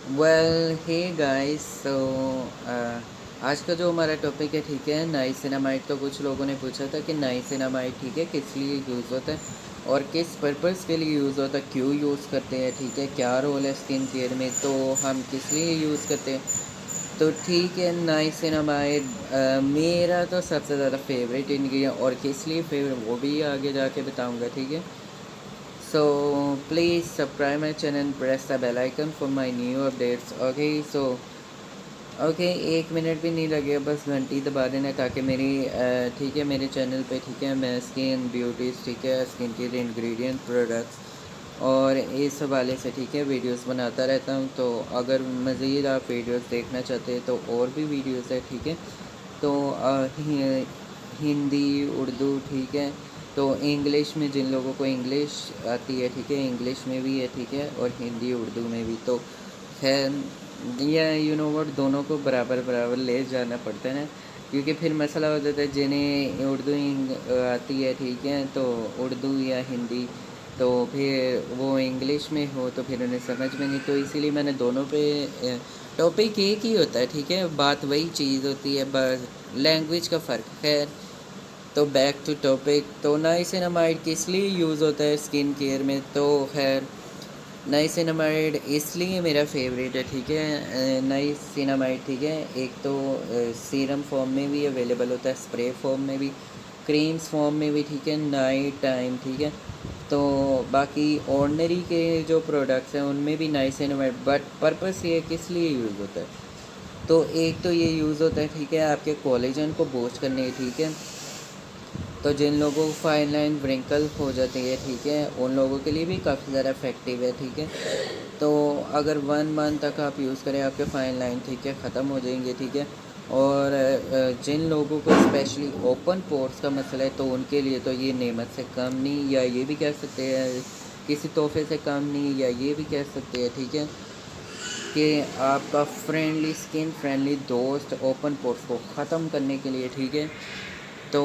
Well hey guys so आज का जो हमारा टॉपिक है ठीक है नाइसिनामाइड। तो कुछ लोगों ने पूछा था कि नाइसिनामाइड ठीक है किस लिए यूज़ होता है और किस पर्पज़ के लिए यूज़ होता है, क्यों यूज़ करते हैं, ठीक है क्या रोल है स्किन केयर में, तो हम किस लिए यूज़ करते हैं। तो ठीक है नाइसिनामाइड मेरा तो सबसे ज़्यादा फेवरेट इंग्रेडिएंट, और किस लिए फेवरेट वो भी आगे जाके बताऊँगा, ठीक है। So please subscribe my channel and press the bell icon for my new updates. Okay, so okay 1 minute भी नहीं लगेगा, बस घंटी दबा देना ताकि मेरी ठीक है मेरे चैनल पे ठीक है मैं स्किन ब्यूटीज़ ठीक है स्किन के इंग्रेडिएंट प्रोडक्ट्स और इस हवाले से ठीक है वीडियोस बनाता रहता हूँ। तो अगर मज़ीद आप वीडियोस देखना चाहते हैं तो और भी वीडियोस है ठीक है। तो हिंदी उर्दू ठीक है। तो इंग्लिश में जिन लोगों को इंग्लिश आती है ठीक है इंग्लिश में भी है ठीक है, और हिंदी उर्दू में भी। तो खैर या दोनों को बराबर बराबर ले जाना पड़ता है ना, क्योंकि फिर मसला हो जाता है जिन्हें उर्दू आती है ठीक है तो उर्दू या हिंदी, तो फिर वो इंग्लिश में हो तो फिर उन्हें समझ में नहीं। तो इसीलिए मैंने दोनों पे टॉपिक एक ही होता है ठीक है, बात वही चीज़ होती है, बस लैंग्वेज का फ़र्क। खैर तो बैक टू टॉपिक। तो नाइसिनामाइड किस लिए यूज़ होता है स्किन केयर में, तो खैर नाइसिनामाइड इसलिए मेरा फेवरेट है ठीक है। नाइसिनामाइड ठीक है एक तो सीरम फॉर्म में भी अवेलेबल होता है, स्प्रे फॉर्म में भी, क्रीम्स फॉर्म में भी ठीक है, नाइट टाइम ठीक है। तो बाकी ऑर्डनरी के जो प्रोडक्ट्स हैं उनमें भी नाइसिनामाइड, बट पर्पस ये किस लिए यूज़ होता है। तो एक तो ये यूज़ होता है ठीक है आपके कोलेजन को बूस्ट करने ठीक है। तो जिन लोगों को फाइन लाइन व्रिंकल हो जाती है ठीक है उन लोगों के लिए भी काफ़ी ज़्यादा इफ़ेक्टिव है ठीक है। तो अगर 1 मंथ तक आप यूज़ करें आपके फाइन लाइन ठीक है ख़त्म हो जाएंगे ठीक है। और जिन लोगों को स्पेशली ओपन पोर्स का मसला है तो उनके लिए तो ये नेमत से कम नहीं, या ये भी कह सकते हैं किसी तोहफे से कम नहीं, या ये भी कह सकते हैं ठीक है कि आपका फ्रेंडली स्किन फ्रेंडली दोस्त ओपन पोर्स को ख़त्म करने के लिए ठीक है। तो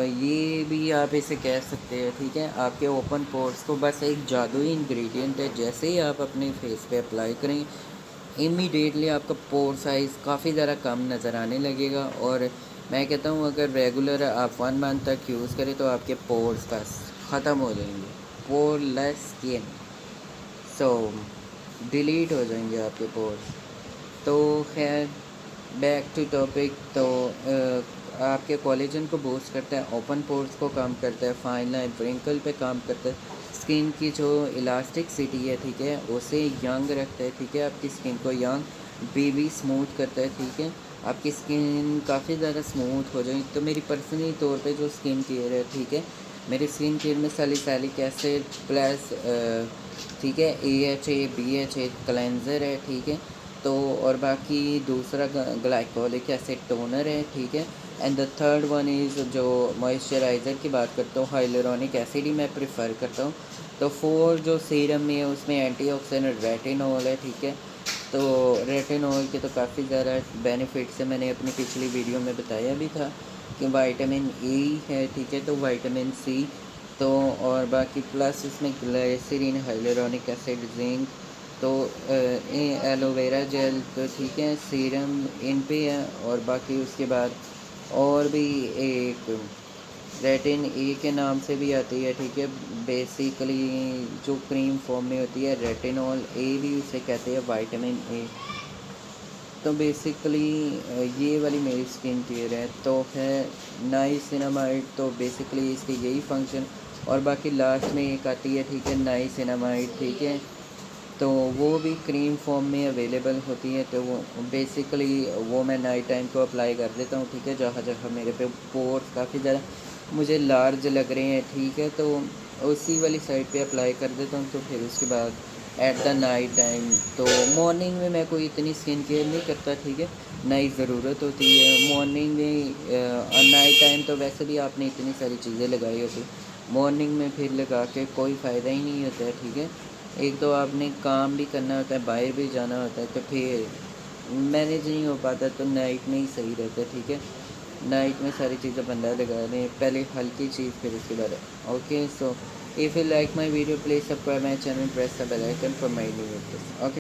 ये भी आप इसे कह सकते हैं ठीक है, आपके ओपन पोर्स को बस एक जादुई इंग्रेडिएंट है, जैसे ही आप अपने फेस पे अप्लाई करें इमीडिएटली आपका पोर साइज़ काफ़ी ज़्यादा कम नज़र आने लगेगा। और मैं कहता हूँ अगर रेगुलर आप 1 मंथ तक यूज़ करें तो आपके पोर्स का ख़त्म हो जाएंगे, पोरलेस स्किन, सो डिलीट हो जाएंगे आपके पोर्स। तो खैर बैक टू टॉपिक। तो आपके कोलेजन को बूस्ट करता है, ओपन पोर्स को कम करता है, फाइन लाइन व्रिंकल पे काम करता है, स्किन की जो इलास्टिसिटी है ठीक है उसे यंग रखता है ठीक है, आपकी स्किन को यंग बेबी स्मूथ करता है ठीक है, आपकी स्किन काफ़ी ज़्यादा स्मूथ हो जाए। तो मेरी पर्सनली तौर पे जो स्किन केयर है ठीक है, मेरी स्किन केयर में सैलिसिलिक एसिड प्लस ठीक है AHA BHA क्लेंज़र है ठीक है। तो और बाकी दूसरा ग्लाइकोलिक एसिड टोनर है ठीक है। And the third one is जो मॉइस्चराइज़र की बात करता हूँ हाइलुरोनिक एसिड ही मैं प्रेफर करता हूँ। तो फोर जो सीरम में है उसमें एंटीऑक्सीडेंट रेटिनॉल है ठीक है। तो रेटिनॉल के तो काफ़ी ज़्यादा बेनिफिट्स है, मैंने अपनी पिछली वीडियो में बताया भी था कि विटामिन E है ठीक है, तो विटामिन C, तो और बाकी प्लस इसमें ग्लिसरीन हाइलुरोनिक एसिड जिंक, तो एलोवेरा जेल तो ठीक है, सीरम इन पे है, और बाकी उसके बाद और भी एक रेटिन ए के नाम से भी आती है ठीक है, बेसिकली जो क्रीम फॉर्म में होती है रेटिनॉल ए भी उसे कहते हैं विटामिन ए। तो बेसिकली ये वाली मेरी स्किन केयर है। तो है नाइसिनामाइड, तो बेसिकली इसके यही फंक्शन, और बाकी लास्ट में एक आती है ठीक है नाइसिनामाइड ठीक है, तो वो भी क्रीम फॉर्म में अवेलेबल होती है। तो वो बेसिकली वो मैं नाइट टाइम को अप्लाई कर देता हूँ ठीक है, जहाँ जहाँ मेरे पे पोर्स काफ़ी ज़्यादा मुझे लार्ज लग रहे हैं ठीक है, तो उसी वाली साइड पे अप्लाई कर देता हूँ। तो फिर उसके बाद एट द नाइट टाइम, तो मॉर्निंग में मैं कोई इतनी स्किन केयर नहीं करता ठीक है, ना ही ज़रूरत होती है मॉर्निंग में। नाइट टाइम तो वैसे भी आपने इतनी सारी चीज़ें लगाई होती, मॉर्निंग में फिर लगा के कोई फ़ायदा ही नहीं होता है ठीक है। एक तो आपने काम भी करना होता है, बाहर भी जाना होता है, तो फिर मैनेज नहीं हो पाता, तो नाइट में ही सही रहता है ठीक है। नाइट में सारी चीज़ें बंदा लगा लें, पहले हल्की चीज़ फिर उसके बाद। Okay, so if you like my video please subscribe my channel, press the bell icon for my new videos. Okay.